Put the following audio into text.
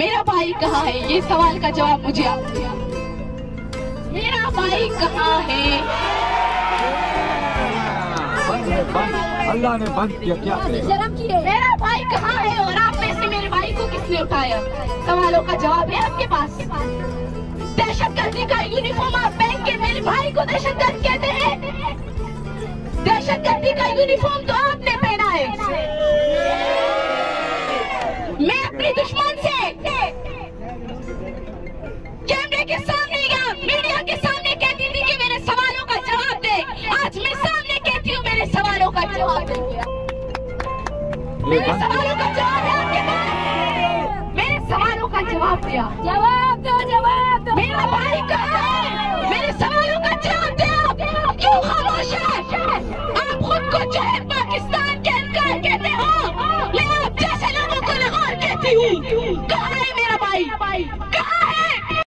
मेरा भाई कहाँ है? ये सवाल का जवाब मुझे आप दिया। मेरा भाई कहाँ है? अल्लाह ने बंद किया क्या? मेरा भाई कहाँ है? और आप में से मेरे भाई को किसने उठाया? सवालों का जवाब है आपके पास। दहशतगर्दी का यूनिफॉर्म आप पहन के मेरे भाई को दहशतगर्द कहते हैं? दहशतगर्दी का यूनिफॉर्म तो आपने पहना है। मैं अपने दुश्मन से कैमरे के सामने या मीडिया के सामने कहती थी कि मेरे सवालों का जवाब दे। आज मैं सामने कहती हूँ मेरे सवालों का जवाब दे। मेरे सवालों का जवाब है आपके पास? मेरे सवालों का जवाब दिया। जवाब दो, जवाब दो। मेरा भाई कहाँ है? मेरे सवालों का जवाब दे। आप क्यों खामोश हैं? आप खुद को जो है पाकिस्तान के इनकार कहते हो, मैं आप जैसे लोगों को लाहौर कहती हूँ। कहाँ